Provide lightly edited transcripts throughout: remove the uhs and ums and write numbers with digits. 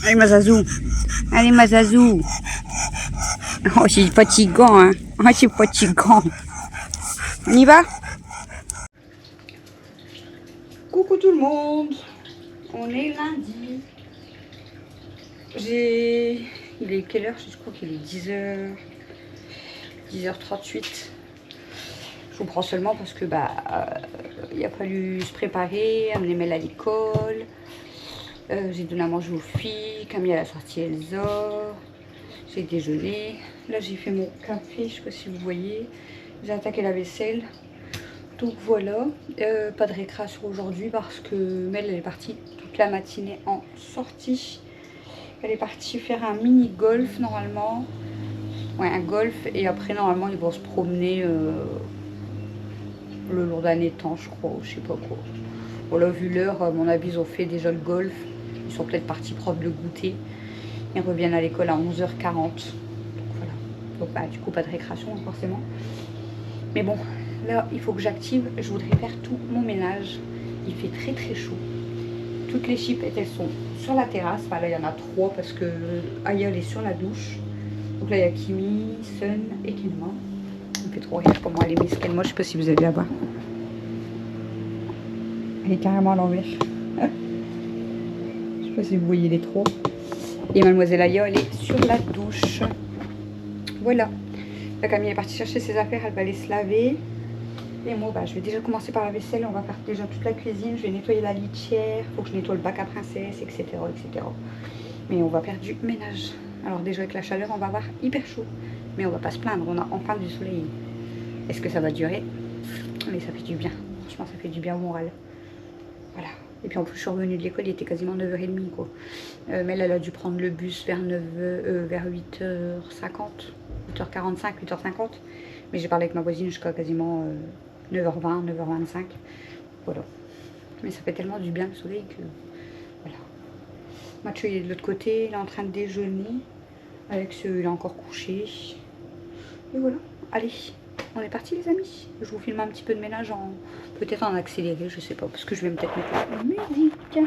Allez, ma Zazou. Allez, ma Zazou. Oh, c'est fatigant, hein. Oh, c'est fatigant. On y va? Coucou tout le monde. On est lundi. Il est quelle heure? Je crois qu'il est 10h. 10h38. Je vous prends seulement parce que il a fallu se préparer, amener Mel à l'école. J'ai donné à manger aux filles. Camille a sorti Elsa. J'ai déjeuné. Là j'ai fait mon café, je sais pas si vous voyez. J'ai attaqué la vaisselle. Donc voilà. Pas de récréation aujourd'hui parce que Mel elle est partie toute la matinée en sortie. Elle est partie faire un mini golf normalement. Ouais, un golf. Et après normalement ils vont se promener le long d'un étang, je crois, ou je sais pas quoi. Voilà, vu l'heure, à mon avis, ils ont fait déjà le golf. Ils sont peut-être partis prendre le goûter. Ils reviennent à l'école à 11h40. Donc voilà. Donc du coup, pas de récréation, forcément. Mais bon, là, il faut que j'active. Je voudrais faire tout mon ménage. Il fait très très chaud. Toutes les chipettes, elles sont sur la terrasse. Enfin, là, il y en a 3 parce que Aya, elle est sur la douche. Donc là, il y a Kimi, Sun et Kenma. Il me fait trop rire comment elle est mise Kenma. Je sais pas si vous avez la voir. Elle est carrément à l'envers. Je sais pas si vous voyez les trois. Et mademoiselle Aya, elle est sur la douche. Voilà. La Camille est partie chercher ses affaires, elle va aller se laver. Et moi, je vais déjà commencer par la vaisselle. On va faire déjà toute la cuisine. Je vais nettoyer la litière. Il faut que je nettoie le bac à princesse, etc., etc. Mais on va faire du ménage. Alors déjà avec la chaleur, on va avoir hyper chaud. Mais on va pas se plaindre, on a enfin du soleil. Est-ce que ça va durer? Mais ça fait du bien. Franchement, ça fait du bien au moral. Voilà. Et puis en plus, je suis revenue de l'école, il était quasiment 9h30 quoi. Mais elle a dû prendre le bus vers 8h50, 8h45, 8h50. Mais j'ai parlé avec ma voisine jusqu'à quasiment 9h20, 9h25. Voilà. Mais ça fait tellement du bien le soleil que... Voilà. Mathieu il est de l'autre côté, il est en train de déjeuner. Alex il est encore couché. Et voilà. Allez. On est parti les amis. Je vous filme un petit peu de ménage en peut-être en accéléré, je sais pas, parce que je vais peut-être mettre la musique.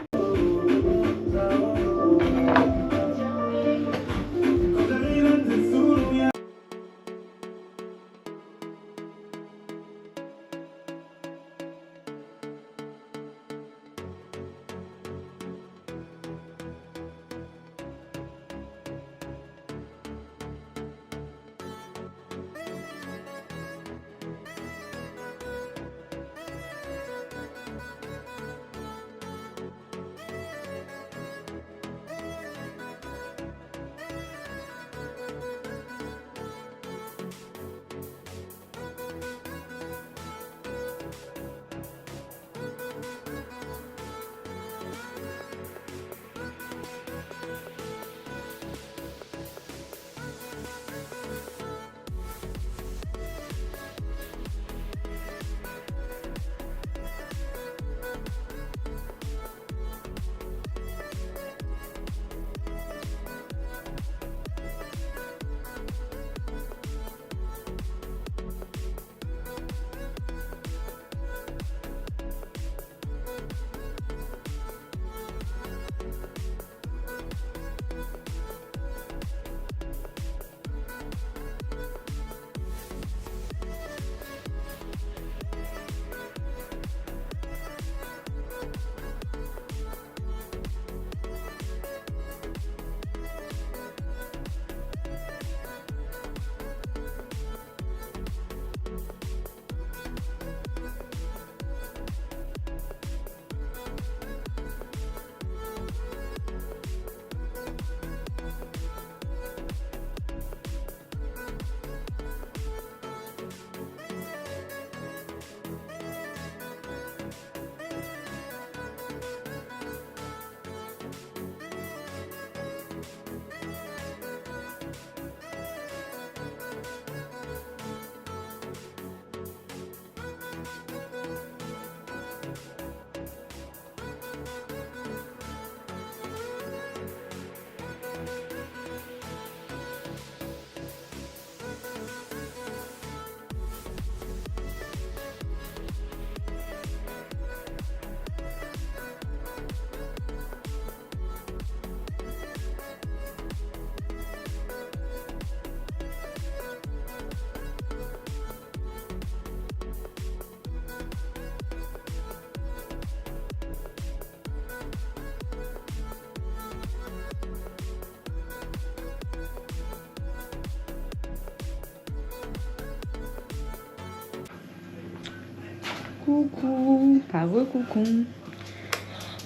Coucou. Enfin, re-coucou.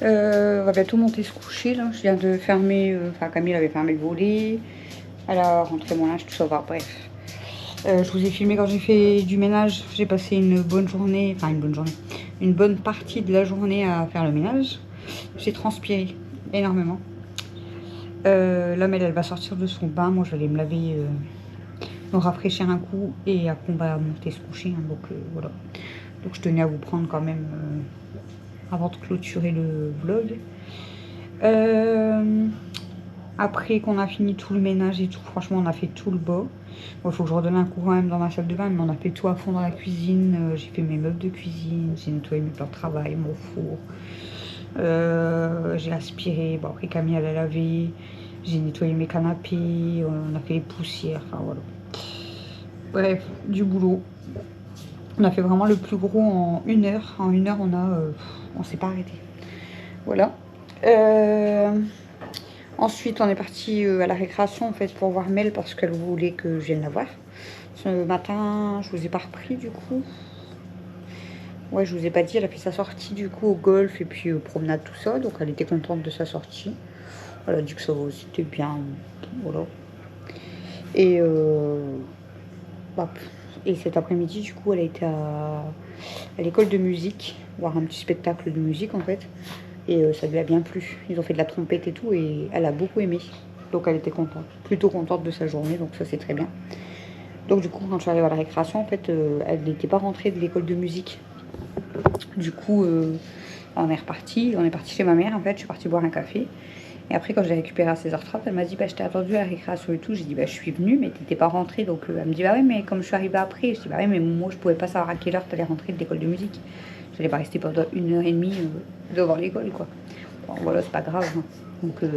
On va bientôt monter se coucher là. Je viens de fermer, enfin Camille avait fermé le volet. Elle a rentré mon linge, tout ça, bref. Je vous ai filmé quand j'ai fait du ménage. J'ai passé une bonne journée, enfin une bonne partie de la journée à faire le ménage. J'ai transpiré énormément. Là, elle va sortir de son bain. Moi, je vais aller me laver, me rafraîchir un coup et après on va monter se coucher. Hein, donc voilà. Donc je tenais à vous prendre quand même avant de clôturer le vlog. Après qu'on a fini tout le ménage et tout, franchement on a fait tout le bas. Bon, il faut que je redonne un coup quand même dans ma salle de bain, mais on a fait tout à fond dans la cuisine. J'ai fait mes meubles de cuisine, j'ai nettoyé mes plats de travail, mon four. J'ai aspiré, bon après Camille elle a lavé. J'ai nettoyé mes canapés, on a fait les poussières, enfin voilà. Bref, du boulot. On a fait vraiment le plus gros en 1 heure. En 1 heure, on s'est pas arrêté. Voilà. Ensuite, on est parti à la récréation en fait pour voir Mel parce qu'elle voulait que je vienne la voir. Ce matin, je vous ai pas repris du coup. Ouais, je vous ai pas dit, elle a fait sa sortie du coup au golf et puis promenade tout ça. Donc elle était contente de sa sortie. Elle a dit que ça c'était bien. Voilà. Et et cet après-midi, du coup, elle a été à l'école de musique, voir un petit spectacle de musique en fait. Et ça lui a bien plu. Ils ont fait de la trompette et tout et elle a beaucoup aimé. Donc elle était contente, plutôt contente de sa journée, donc ça c'est très bien. Donc du coup, quand je suis arrivée à la récréation, en fait, elle n'était pas rentrée de l'école de musique. Du coup, on est parti chez ma mère en fait, je suis partie boire un café. Et après, quand j'ai récupéré à 16h30, elle m'a dit bah, je t'ai attendu à la récréation et tout. J'ai dit bah, je suis venue, mais t'étais pas rentrée. Donc elle me dit bah oui, mais comme je suis arrivée après, je dis bah oui, mais moi je pouvais pas savoir à quelle heure t'allais rentrer de l'école de musique. J'allais pas rester pendant 1h30 devant l'école quoi. Bon, voilà, c'est pas grave. Hein. Donc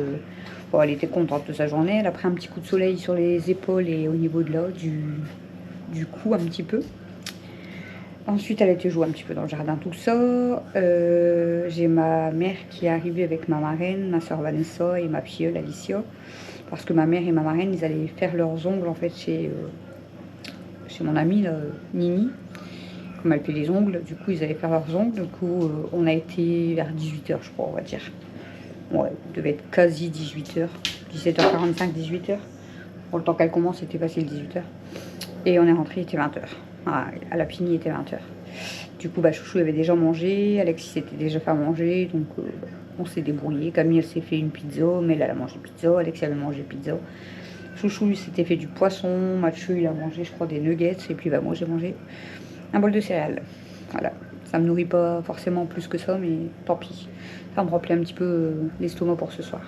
bon, elle était contente de sa journée. Elle a pris un petit coup de soleil sur les épaules et au niveau de là, du cou un petit peu. Ensuite, elle a été jouer un petit peu dans le jardin, tout ça. J'ai ma mère qui est arrivée avec ma marraine, ma soeur Vanessa et ma filleule Alicia. Parce que ma mère et ma marraine, ils allaient faire leurs ongles en fait chez mon amie là, Nini. Comme elle fait les ongles, du coup ils allaient faire leurs ongles. Du coup, on a été vers 18h, je crois, on va dire. Ouais, il devait être quasi 18h. 17h45, 18h. Pour le temps qu'elle commence, c'était facile 18h. Et on est rentré, il était 20h. Ah, à la fini, il était 20h. Du coup, bah, Chouchou avait déjà mangé, Alexis s'était déjà fait manger, donc on s'est débrouillé. Camille, elle s'est fait une pizza, mais elle a mangé pizza, Alexis avait mangé pizza. Chouchou, il s'était fait du poisson, Mathieu, il a mangé, je crois, des nuggets, et puis bah, moi, j'ai mangé un bol de céréales. Voilà, ça me nourrit pas forcément plus que ça, mais tant pis. Ça me remplit un petit peu l'estomac pour ce soir.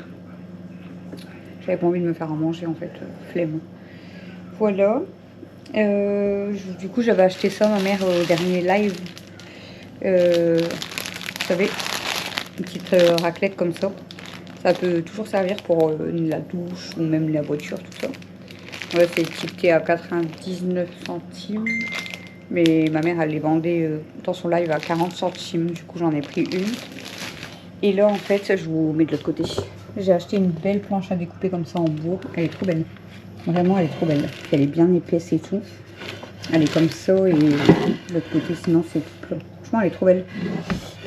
J'avais pas envie de me faire à manger, en fait, flemme. Voilà. Du coup, j'avais acheté ça, ma mère, au dernier live. Vous savez, une petite raclette comme ça. Ça peut toujours servir pour la douche ou même la voiture, tout ça. Ouais, c'est étiqueté à 99 centimes. Mais ma mère, elle les vendait dans son live à 40 centimes. Du coup, j'en ai pris une. Et là, en fait, je vous mets de l'autre côté. J'ai acheté une belle planche à découper comme ça en bois. Elle est trop belle. Vraiment, elle est trop belle. Elle est bien épaisse et tout. Elle est comme ça et l'autre côté, sinon, c'est tout plat. Franchement, elle est trop belle.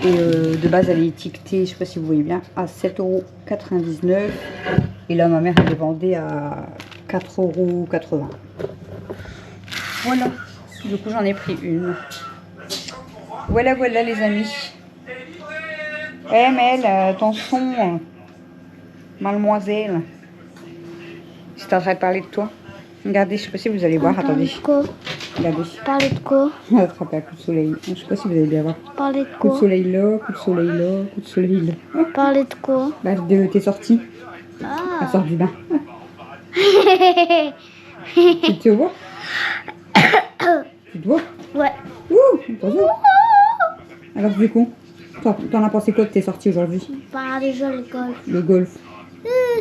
Et de base, elle est étiquetée, je sais pas si vous voyez bien, à 7,99 €. Et là, ma mère, elle les vendait à 4,80 €. Voilà. Du coup, j'en ai pris une. Voilà, voilà, les amis. Ouais, Mel, ton son, mademoiselle. J'étais en train de parler de toi. Regardez, je sais pas si vous allez voir. Attendez. Quoi? Regardez. Parler de quoi? On va attraper un coup de soleil. Je sais pas si vous allez bien voir. Parler de Coup de quoi? soleil là, coup de soleil là, coup de soleil là. Parler de quoi? Bah, t'es sortie. Elle sort du bain. Tu te vois? Tu te vois? Ouais. Ouh, attention. Alors, du coup, t'en as pensé quoi de tes sorties aujourd'hui? Parler de le golf. Le golf.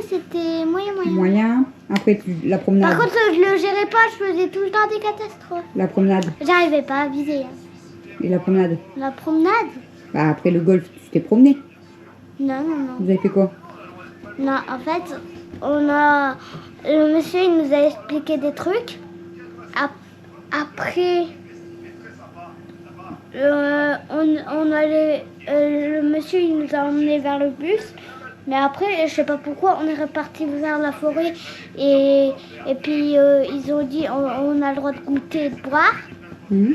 C'était moyen. Moyen. Après, la promenade. Par contre, je le gérais pas, je faisais tout le temps des catastrophes. La promenade. J'arrivais pas à viser. Et la promenade. La promenade? Bah, après le golf, tu t'es promené. Non. Vous avez fait quoi? Non, en fait, le monsieur, il nous a expliqué des trucs. Après, on allait, le monsieur il nous a emmenés vers le bus, mais après je sais pas pourquoi on est reparti vers la forêt et puis ils ont dit on a le droit de goûter et de boire, Mhm.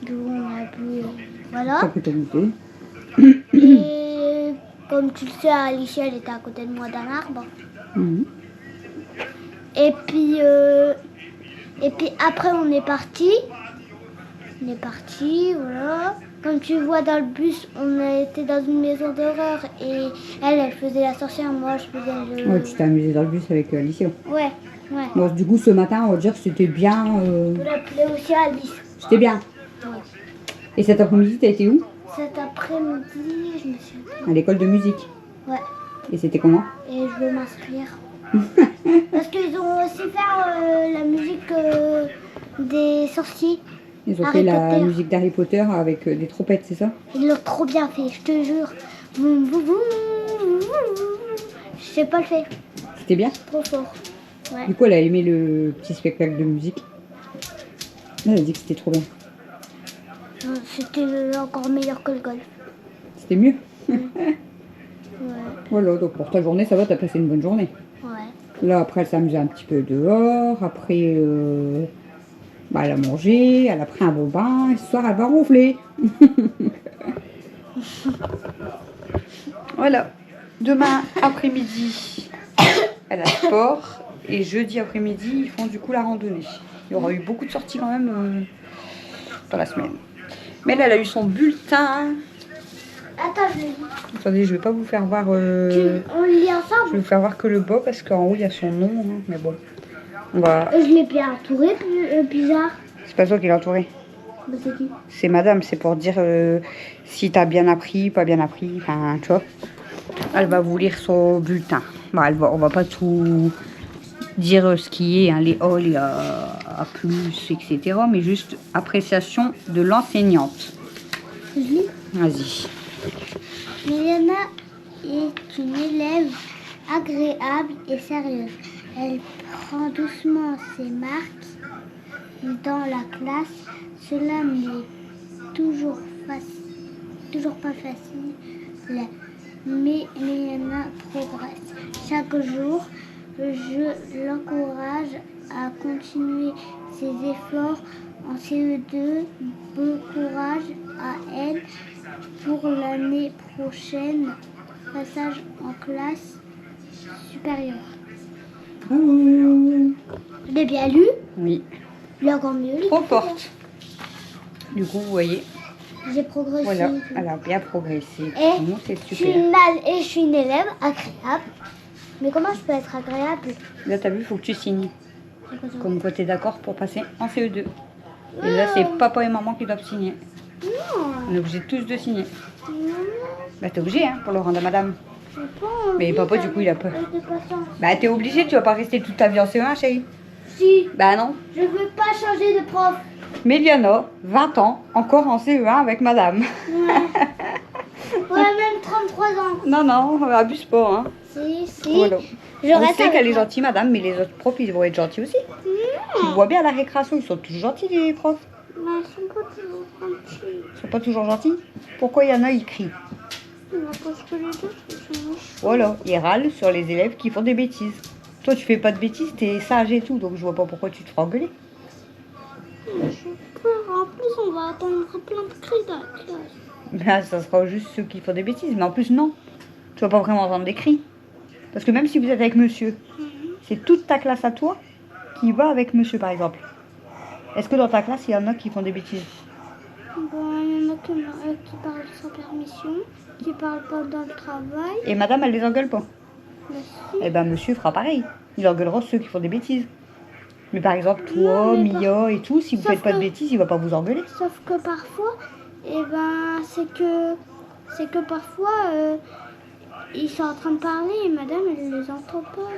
d'où on a bu, T'as voilà. pu te goûter. Et comme tu le sais, Alicia elle était à côté de moi d'un arbre. Mhm. Et puis après on est parti. On est parti, voilà. Comme tu vois dans le bus, on était dans une maison d'horreur et elle faisait la sorcière, moi je faisais le... Ouais, tu t'es amusé dans le bus avec Alicia. Ouais, ouais. Bon, du coup, ce matin, on va dire que c'était bien. On peut l'appeler aussi Alice. C'était bien. Ouais. Et cet après-midi, t'as été où? Cet après-midi, je me suis... À l'école de musique. Ouais. Et c'était comment? Et je veux m'inscrire. Parce qu'ils ont aussi fait la musique des sorciers. Ils ont Harry fait la Potter. musique d'Harry Potter avec des trompettes, c'est ça? Ils l'ont trop bien fait, je te jure. Boum, boum, boum, boum, boum. Je sais pas le faire. C'était bien. Trop fort. Ouais. Du coup, elle a aimé le petit spectacle de musique. Elle a dit que c'était trop bien. C'était encore meilleur que le golf. C'était mieux. Ouais. Voilà, donc pour ta journée, ça va, t'as passé une bonne journée. Ouais. Là, après, elle s'amusait un petit peu dehors. Après, bah, elle a mangé. Elle a pris un bon bain. Et ce soir, elle va ronfler. Voilà. Demain après-midi, elle a sport. Et jeudi après-midi, ils font du coup la randonnée. Il y aura eu beaucoup de sorties quand même dans la semaine. Mais elle a eu son bulletin. Attends, je le lis. Attendez, je vais pas vous faire voir. On le lit Je ensemble. vais vous faire voir que le bas parce qu'en haut il y a son nom. Hein, mais bon, on va. Je l'ai bien entouré, bizarre. C'est pas toi qui l'as entouré. Bah, c'est qui? C'est madame, c'est pour dire si t'as bien appris, pas bien appris. Enfin, tu vois. Elle va vous lire son bulletin. Bon, on va pas tout dire ce qui est, hein, les O, les A plus, etc. Mais juste appréciation de l'enseignante. Je lis. Vas-y. Milena est une élève agréable et sérieuse. Elle prend doucement ses marques dans la classe. Cela n'est toujours pas facile, mais Milena progresse. Chaque jour, je l'encourage à continuer ses efforts en CE2. Bon courage à elle pour l'année prochaine. Passage en classe supérieure. Bravo. Je l'ai bien lu. Oui, J'ai encore mieux lu. trop forte. Du coup, vous voyez, J'ai progressé. voilà, elle a bien progressé. Et Bon, c'est je suis super. je suis une élève agréable. Mais comment je peux être agréable? Là, t'as vu, il faut que tu signes. C'est quoi ça? Comme quoi, t'es d'accord pour passer en CE2. Et là, c'est papa et maman qui doivent signer. Non, On est obligés tous de signer. non, Bah, t'es obligé, hein, pour le rendre à madame. j'ai pas envie Mais papa, du coup, il a peur. de patience. Bah, t'es obligé, tu vas pas rester toute ta vie en CE1, chérie. Si, Bah, non. je veux pas changer de prof. Méliana, 20 ans, encore en CE1 avec madame. Ouais, même 33 ans. Non, non, abuse pas, hein. Si. Voilà. Je On reste sait avec qu'elle est moi. gentille, madame, mais les autres profs, ils vont être gentils aussi. Tu vois bien à la récréation, ils sont tous gentils, les profs. Mais elles sont pas toujours gentilles. Ils sont pas toujours gentils. Pourquoi il y en a, ils crient? Parce que les autres, ils sont méchants. Voilà, ils râlent sur les élèves qui font des bêtises. Toi, tu fais pas de bêtises, t'es sage et tout, donc je vois pas pourquoi tu te feras engueuler. J'ai peur. En plus, on va attendre plein de cris dans la classe. Là, ça sera juste ceux qui font des bêtises, mais en plus, non. Tu vas pas vraiment entendre des cris. Parce que même si vous êtes avec monsieur, c'est toute ta classe à toi qui va avec monsieur, par exemple. Est-ce que dans ta classe, il y en a qui font des bêtises? Bon, il y en a qui parlent sans permission, qui parlent pas dans le travail. Et madame, elle les engueule pas. Mais si. Eh ben, monsieur fera pareil. Il engueulera ceux qui font des bêtises. Mais par exemple, toi, Non, mais Mia et tout, si vous Sauf faites pas de que- bêtises, il va pas vous engueuler. Sauf que parfois, c'est que parfois, ils sont en train de parler et madame, elle les entend pas.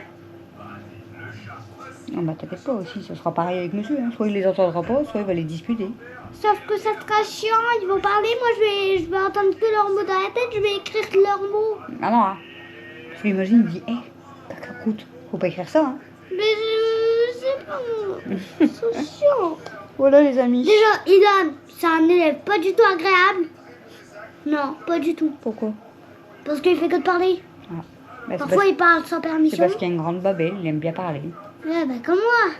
Non, bah t'inquiète pas aussi, ça sera pareil avec monsieur. Hein. Soit il les entendra pas, soit il va les disputer. Sauf que ça sera chiant, ils vont parler, moi je vais entendre que leurs mots dans la tête, je vais écrire leurs mots. Ah non, hein. Je m'imagine, il dit, hé, cacaroute, faut pas écrire ça. Hein. Mais je sais pas, moi. C'est chiant. Voilà les amis. Déjà, Idan, c'est un élève pas du tout agréable. Non, pas du tout. Pourquoi? Parce qu'il fait que de parler. Ah. Bah, Parfois, il parle sans c'est permission. parce qu'il y a une grande babelle, il aime bien parler. Ouais, bah, comme moi.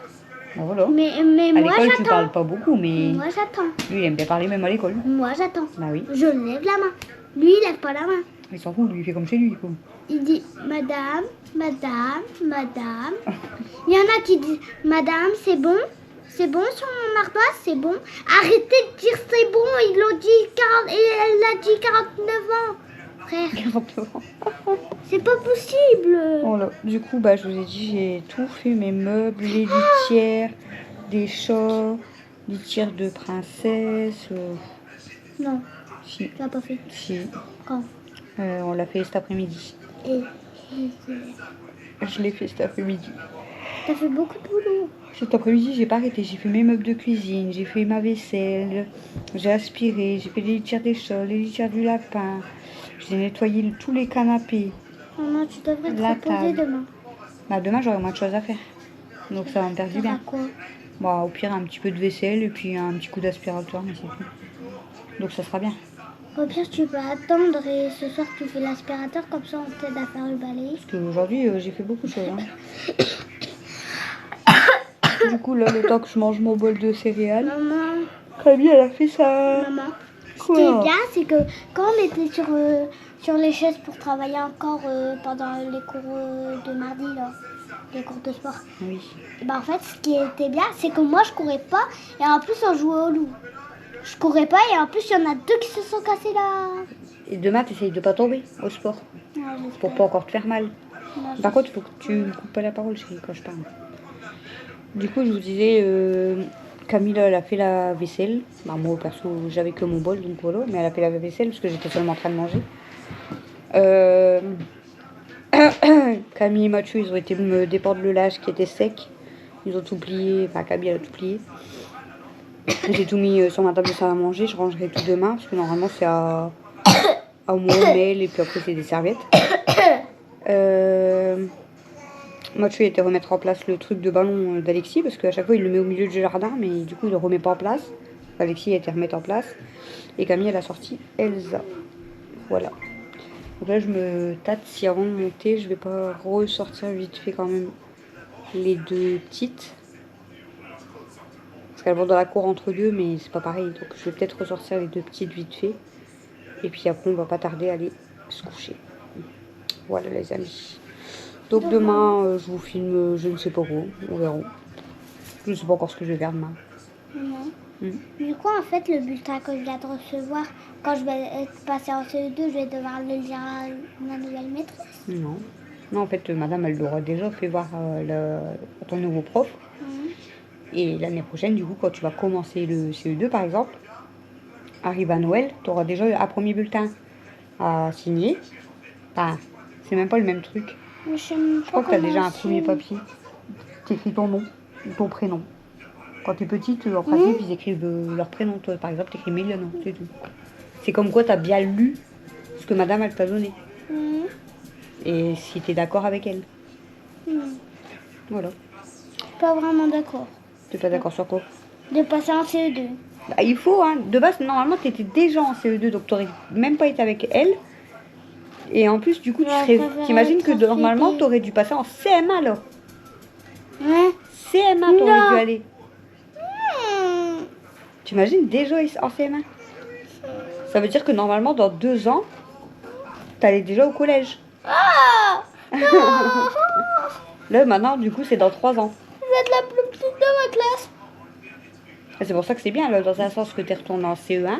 Bah, voilà. Mais À moi, l'école, tu j'attends. parles pas beaucoup, mais Moi, j'attends. lui, il aime bien parler même à l'école. Moi, j'attends. Bah oui. Je lève la main. Lui, il lève pas la main. Il s'en fout, lui, il fait comme chez lui, quoi. Il dit madame, madame, madame. Il y en a qui disent madame, c'est bon sur mon ardoise, c'est bon. Arrêtez de dire c'est bon, ils l'ont dit 40 et elle l'a dit 49 ans. Frère, c'est pas possible. Voilà. Du coup, bah, je vous ai dit, j'ai tout fait, mes meubles, les litières, des chats, litières de princesse. Non, Si, tu l'as pas fait. si. Quand On l'a fait cet après-midi. Et Je l'ai fait cet après-midi. t'as fait beaucoup de boulot. Cet après-midi, j'ai pas arrêté. J'ai fait mes meubles de cuisine, j'ai fait ma vaisselle, j'ai aspiré, j'ai fait les litières des chats, les litières du lapin. J'ai nettoyé tous les canapés. Maman, tu devrais te La reposer table. demain. Bah, demain, j'aurai moins de choses à faire. Donc ça va me faire du Tu feras bien. quoi? Bah, au pire, un petit peu de vaisselle et puis un petit coup d'aspirateur, mais c'est tout. Donc ça sera bien. Au pire, tu peux attendre et ce soir, tu fais l'aspirateur, comme ça, on t'aide à faire le balai. Parce qu'aujourd'hui, j'ai fait beaucoup de choses. Hein. Du coup, là, le temps que je mange mon bol de céréales, Maman, Camille, elle a fait ça. maman. Ce Quoi? qui est bien, c'est que quand on était sur les chaises pour travailler encore pendant les cours de mardi, là, les cours de sport, Oui. bah en fait, ce qui était bien, c'est que moi, je courais pas et en plus, on jouait au loup. Je courais pas et en plus, il y en a deux qui se sont cassés là. Et demain, t'essayes de pas tomber au sport. Ouais, j'espère. Pour pas encore te faire mal. Non, Par contre, il faut que tu me coupes pas la parole, chérie, quand je parle. Du coup, je vous disais, Camille, elle a fait la vaisselle. Bah, moi, perso, j'avais que mon bol, donc voilà. Mais elle a fait la vaisselle parce que j'étais seulement en train de manger. Camille et Mathieu, ils ont été me dépordre le linge qui était sec. Ils ont tout plié. Enfin, Camille, elle a tout plié. J'ai tout mis sur ma table de salle à manger. Je rangerai tout demain parce que normalement, c'est à moi, mail, et puis après, c'est des serviettes. Mathieu était remettre en place le truc de ballon d'Alexis parce qu'à chaque fois il le met au milieu du jardin, mais du coup il le remet pas en place. Alexis a été remettre en place et Camille elle a sorti Elsa. Voilà. Donc là je me tâte si avant de monter je vais pas ressortir vite fait quand même les deux petites parce qu'elles vont dans la cour entre deux, mais c'est pas pareil, donc je vais peut-être ressortir les deux petites vite fait et puis après on va pas tarder à aller se coucher. Voilà les amis. Donc demain, je vous filme, je ne sais pas quoi, on verra. Je ne sais pas encore ce que je vais faire demain. Non. Du coup, en fait, le bulletin que je viens de recevoir, quand je vais être passée en CE2, je vais devoir le lire à ma nouvelle maîtresse. Non. Non, en fait, madame, elle l'aura déjà fait voir à ton nouveau prof. Et l'année prochaine, du coup, quand tu vas commencer le CE2, par exemple, arrive à Noël, tu auras déjà un premier bulletin à signer. Enfin, c'est même pas le même truc. Mais je crois que tu as déjà un premier papier. Tu écris ton nom, ton prénom. Quand tu es petite, en principe, ils écrivent leur prénom. Toi, par exemple, tu écris Méliane, c'est tout. C'est comme quoi tu as bien lu ce que madame, elle t'a donné. Et si tu es d'accord avec elle. Voilà. Pas vraiment d'accord. Tu n'es pas d'accord sur quoi? De passer en CE2. Bah, il faut, hein. De base, normalement, tu étais déjà en CE2, donc tu n'aurais même pas été avec elle. Et en plus, du coup, t'imagines que normalement, tu aurais dû passer en CM1, là. Ouais. CM1, tu aurais dû aller. T'imagines déjà en CM1? Ça veut dire que normalement, dans 2 ans, t'allais déjà au collège. Là, maintenant, du coup, c'est dans 3 ans. Je vais être la plus petite de ma classe. Et c'est pour ça que c'est bien, là, dans un sens que tu retournes en CE1.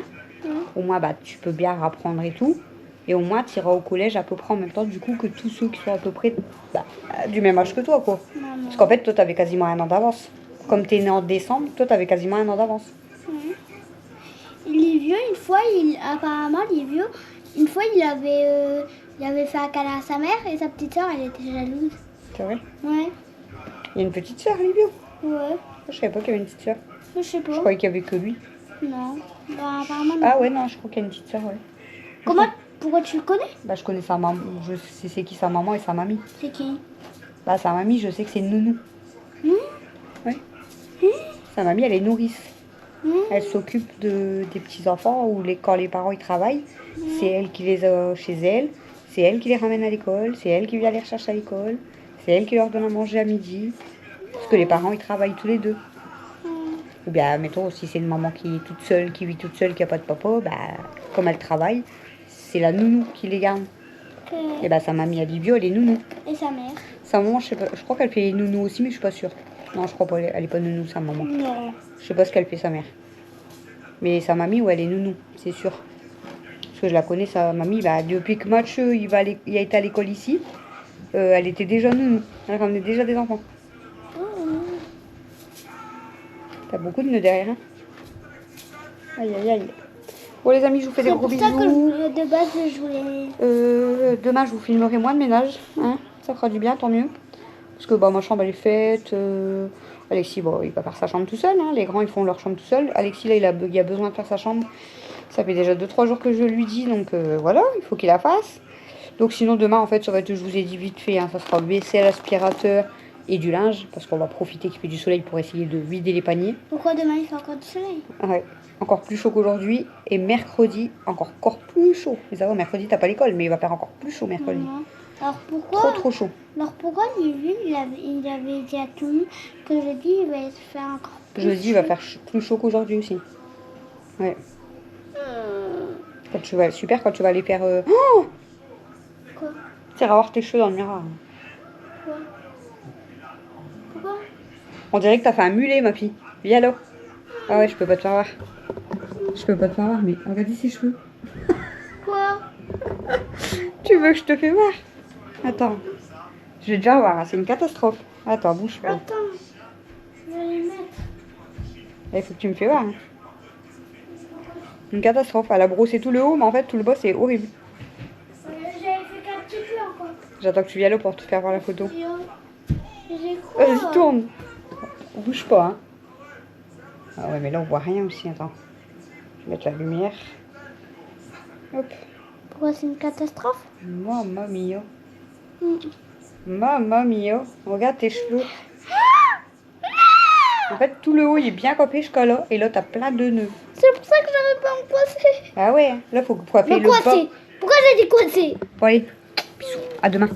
Au moins, bah, tu peux bien apprendre et tout. Et au moins, tu iras au collège à peu près en même temps, du coup, que tous ceux qui sont à peu près du même âge que toi, quoi. Parce qu'en fait, toi, t'avais quasiment 1 an d'avance. Comme t'es né en décembre, toi, t'avais quasiment 1 an d'avance. Livio, une fois, apparemment, Livio, une fois, il avait fait un câlin à sa mère et sa petite soeur, elle était jalouse. C'est vrai? Ouais. Il y a une petite soeur, Livio? Ouais. Je savais pas qu'il y avait une petite soeur. Je sais pas. Je croyais qu'il y avait que lui. Non. Bah, apparemment, non. Ah ouais, non, je crois qu'il y a une petite soeur, ouais. Comment? Pourquoi tu le connais? Bah, je connais sa maman. Je sais c'est qui sa maman et sa mamie. C'est qui? Bah, sa mamie, je sais que c'est une nounou. Ouais. Sa mamie, elle est nourrice. Elle s'occupe des petits-enfants ou quand les parents ils travaillent. C'est elle qui les a chez elle. C'est elle qui les ramène à l'école. C'est elle qui vient les rechercher à l'école. C'est elle qui leur donne à manger à midi. Parce que les parents ils travaillent tous les deux. Ou bien, mettons, si c'est une maman qui est toute seule, qui vit toute seule, qui n'a pas de papa, bah, comme elle travaille, c'est la nounou qui les garde. Et bah, sa mamie à Livio, elle est nounou. Et sa mère? Sa maman, je sais pas, je crois qu'elle fait nounou aussi, mais je suis pas sûre. Non, je crois pas, elle est pas nounou, sa maman. Non. Je sais pas ce qu'elle fait, sa mère. Mais sa mamie, ouais, elle est nounou, c'est sûr. Parce que je la connais, sa mamie, bah, depuis que Mathieu il a été à l'école ici, elle était déjà nounou. Elle ramenait déjà des enfants. T'as beaucoup de nœuds derrière, hein. Aïe, aïe, aïe. Bon, les amis, je vous fais des C'est gros pour ça bisous. que de base, je voulais... Demain, je vous filmerai moins de ménage. Hein. Ça fera du bien, tant mieux. Parce que bah, ma chambre, elle est faite. Alexis, bon, il va faire sa chambre tout seul. Hein. Les grands, ils font leur chambre tout seul. Alexis, là, il a besoin de faire sa chambre. Ça fait déjà 2-3 jours que je lui dis. Donc, voilà, il faut qu'il la fasse. Donc, sinon, demain, en fait, ça va être, je vous ai dit vite fait, hein, ça sera vaisselle, aspirateur et du linge. Parce qu'on va profiter qu'il fait du soleil pour essayer de vider les paniers. Pourquoi demain, il fait encore du soleil? Ouais. Encore plus chaud qu'aujourd'hui. Et mercredi, encore plus chaud. Mais ça va, mercredi, t'as pas l'école, mais il va faire encore plus chaud mercredi. Alors pourquoi? Trop chaud. Alors pourquoi Livio, il avait dit à tout le monde que jeudi, il va se faire encore plus Jeudi, il va faire plus chaud qu'aujourd'hui aussi. Ouais. Quand tu vas, super quand tu vas aller faire... Oh, Quoi? tu iras voir tes cheveux dans le miroir. Quoi? Pourquoi? On dirait que t'as fait un mulet, ma fille. Viens là. Ah ouais, je peux pas te faire voir. Je peux pas te faire voir, mais regardez ses cheveux. Quoi? Tu veux que je te fais voir? Attends. Je vais déjà voir, hein, c'est une catastrophe. Attends, bouge pas. Attends, je vais les mettre. Il faut que tu me fais voir. Hein. Une catastrophe. Elle a brossé tout le haut, mais en fait, tout le bas, c'est horrible. J'avais fait qu'un petit peu encore. J'attends que tu viennes là pour te faire voir la photo. J'ai quoi? Vas-y, tourne. Bouge pas, hein. Ah ouais, mais là, on voit rien aussi. Attends. Je vais mettre la lumière. Hop. Pourquoi c'est une catastrophe? Mamma mia. Mamma mia. Regarde tes cheveux. En fait, tout le haut, il est bien coiffé jusqu'à là. Et là, t'as plein de nœuds. C'est pour ça que j'arrive pas à me coincer. Ah ouais, là, faut coiffer Me le bas. coincer. Pourquoi j'ai dit coincer? Bon, allez. Bisous. À demain.